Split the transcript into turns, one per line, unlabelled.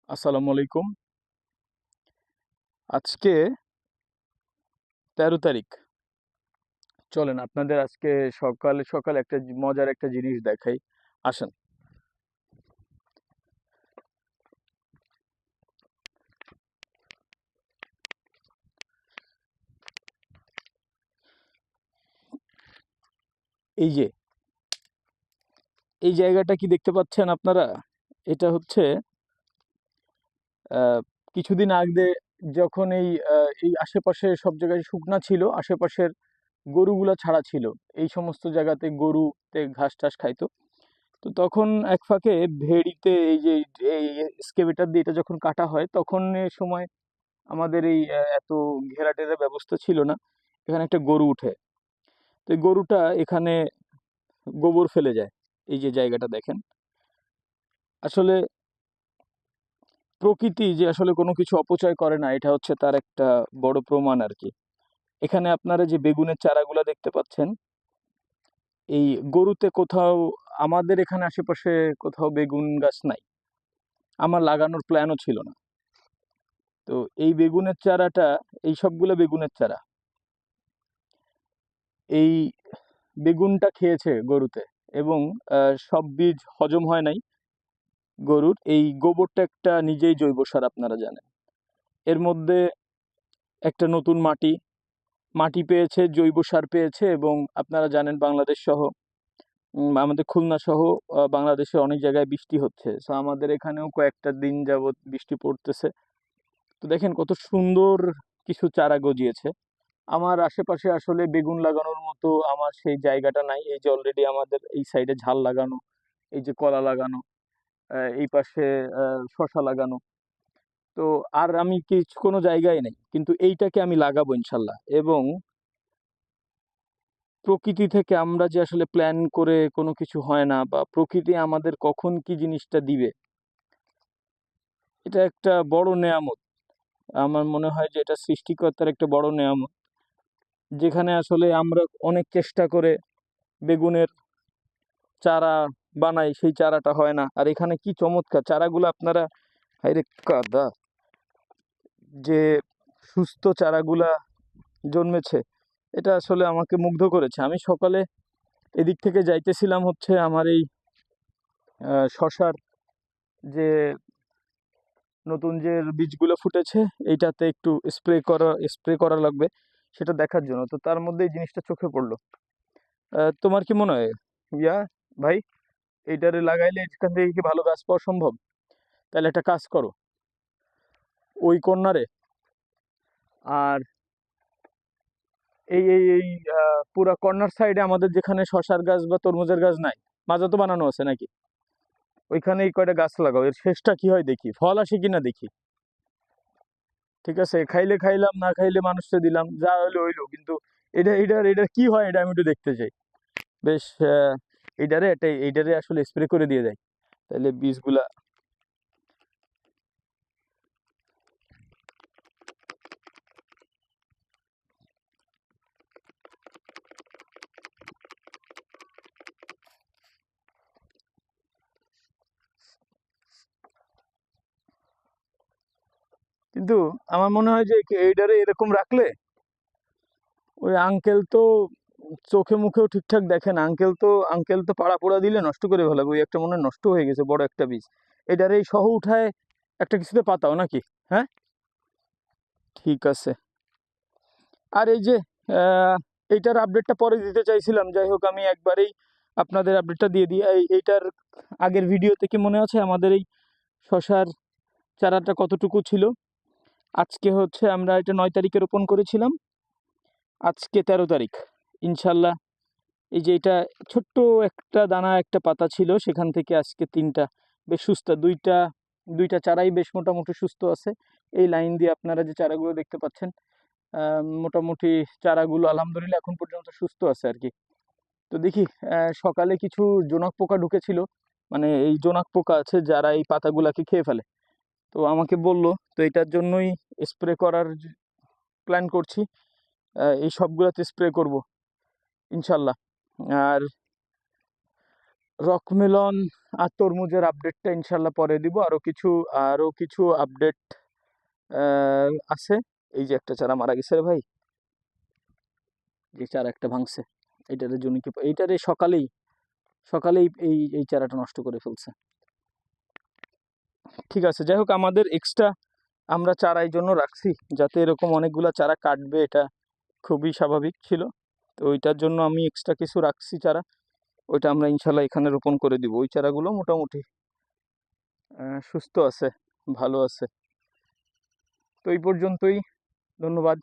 আসসালামু আলাইকুম। আজকে ১৩ তারিখ। চলেন আপনাদের আজকে সকালে সকালে একটা মজার একটা জিনিস দেখাই। আসেন। এই যে এই জায়গাটা কি দেখতে পাচ্ছেন আপনারা? এটা হচ্ছে আহ, কিছুদিন আগে যখন এই আশেপাশে সব জায়গায় শুকনা ছিল, আশেপাশের গরুগুলা ছাড়া ছিল, এই সমস্ত জায়গাতে গরুতে ঘাস টাস খাইতো। তো তখন এক ফাঁকে ভেড়িতে এই এক্সকেভেটর দিয়ে এটা যখন কাটা হয় তখন এ সময় আমাদের এই এত ঘেরা টেরা ব্যবস্থা ছিল না। এখানে একটা গরু উঠে, তো এই গরুটা এখানে গোবর ফেলে যায়। এই যে জায়গাটা দেখেন, আসলে প্রকৃতি যে আসলে কোনো কিছু অপচয় করে না, এটা হচ্ছে তার একটা বড় প্রমাণ আর কি। এখানে আপনারা যে বেগুনের চারাগুলা দেখতে পাচ্ছেন, এই গরুতে কোথাও, আমাদের এখানে আশেপাশে কোথাও বেগুন গাছ নাই, আমার লাগানোর প্ল্যানও ছিল না। তো এই বেগুনের চারাটা, এই সবগুলো বেগুনের চারা, এই বেগুনটা খেয়েছে গরুতে, এবং সব বীজ হজম হয় নাই গরুর। এই গোবরটা একটা নিজেই জৈব সার, আপনারা জানেন। এর মধ্যে একটা নতুন মাটি মাটি পেয়েছে, জৈব সার পেয়েছে, এবং আপনারা জানেন বাংলাদেশ সহ আমাদের খুলনা সহ বাংলাদেশে অনেক জায়গায় বৃষ্টি হচ্ছে, তো আমাদের এখানেও কয়েকটা দিন যাবৎ বৃষ্টি পড়তেছে। তো দেখেন কত সুন্দর কিছু চারা গজিয়েছে। আমার আশেপাশে আসলে বেগুন লাগানোর মতো আমার সেই জায়গাটা নাই। এই যে অলরেডি আমাদের এই সাইডে ঝাল লাগানো, এই যে কলা লাগানো, এই পাশে শশা লাগানো। তো আর আমি কিছু কোনো জায়গায় নেই, কিন্তু এইটাকে আমি লাগাবো ইনশাল্লাহ। এবং প্রকৃতি থেকে আমরা যে আসলে প্ল্যান করে কোনো কিছু হয় না, বা প্রকৃতি আমাদের কখন কি জিনিসটা দিবে, এটা একটা বড় নেয়ামত। আমার মনে হয় যে এটা সৃষ্টিকর্তার একটা বড় নেয়ামত, যেখানে আসলে আমরা অনেক চেষ্টা করে বেগুনের চারা বানাই, সেই চারাটা হয় না। আর এখানে কি চমৎকার চারাগুলো আপনারা, হাইরে কাদা, যে সুস্থ চারাগুলা জন্মেছে, এটা আসলে আমাকে মুগ্ধ করেছে। আমি সকালে এদিক থেকে যাইতেছিলাম হচ্ছে আমার এই শশার যে নতুন যে বীজগুলো ফুটেছে, এইটাতে একটু স্প্রে করা লাগবে সেটা দেখার জন্য। তো তার মধ্যে এই জিনিসটা চোখে পড়লো। তোমার কি মনে হয় ইয়া ভাই, এইটারে লাগাইলে এখান থেকে কি ভালো গাছ পাওয়া সম্ভব? তাহলে একটা কাজ করো, ওই কর্নারে আর এই পুরা কর্নার সাইডে আমাদের যেখানে শশার গাছ বা তরমুজের গাছ নাই, মাজা তো বানানো আছে নাকি, ওইখানে এই কয়টা গাছ লাগাও, এর শেষটা কি হয় দেখি, ফল আসে কিনা দেখি। ঠিক আছে, খাইলে খাইলাম, না খাইলে মানুষকে দিলাম, যা হইলো হইলো, কিন্তু এটার কি হয় এটা আমি একটু দেখতে চাই। বেশ, এইটারে আসলে স্প্রে করে দিয়ে যায়, তাহলে বীজগুলা। কিন্তু আমার মনে হয় যে এইটারে এরকম রাখলে, ওই আঙ্কেল তো চোখে মুখেও ঠিকঠাক দেখে না। আঙ্কেল তো পাড়া পোড়া দিলে নষ্ট করে ফেলাবে। ওই একটা মনে হয় নষ্ট হয়ে গেছে বড় একটা বীজ, এটারে এই সহ উঠায় একটা কিছুতে পাতাও নাকি। হ্যাঁ, ঠিক আছে। আর এই যে আহ, এইটার আপডেটটা পরে দিতে চাইছিলাম, যাই হোক আমি একবারেই আপনাদের আপডেটটা দিয়ে দিই। এইটার আগের ভিডিওতে কি মনে আছে আমাদের এই শশার চারাটা কতটুকু ছিল? আজকে হচ্ছে আমরা এটা 9 তারিখে রোপণ করেছিলাম, আজকে 13 তারিখ। ইনশাল্লাহ এই যে এটা ছোট্ট একটা দানা, একটা পাতা ছিল, সেখান থেকে আজকে তিনটা বেশ সুস্থ, দুইটা দুইটা চারাই বেশ মোটামুটি সুস্থ আছে। এই লাইন দিয়ে আপনারা যে চারাগুলো দেখতে পাচ্ছেন, মোটামুটি চারাগুলো আলহামদুলিল্লাহ এখন পর্যন্ত সুস্থ আছে আর কি। তো দেখি, সকালে কিছু জোনাক পোকা ঢুকেছিল, মানে এই জোনাক পোকা আছে যারা এই পাতাগুলাকে খেয়ে ফেলে। তো আমাকে বললো, তো এটার জন্যই স্প্রে করার প্ল্যান করছি। এই সবগুলোতে স্প্রে করব ইনশাল্লাহ। আর রকমেলন আর তরমুজের আপডেটটা ইনশাল্লাহ পরে দিব। আরো কিছু আপডেট আছে। এই যে একটা চারা মারা গেছে রে ভাই, যে চারা একটা ভাঙছে, এইটারে জন্য কি এইটারে সকালেই সকালেই এই চারাটা নষ্ট করে ফেলছে। ঠিক আছে, যাই হোক, আমাদের এক্সট্রা আমরা চারা এই জন্য রাখছি যাতে এরকম অনেকগুলা চারা কাটবে, এটা খুবই স্বাভাবিক ছিল। তো ওইটার জন্য আমি এক্সট্রা কিছু রাখছি চারা, ওইটা আমরা ইনশাল্লাহ এখানে রোপণ করে দিব। ওই চারাগুলো মোটামুটি সুস্থ আছে, ভালো আছে। তো এই পর্যন্তই, ধন্যবাদ।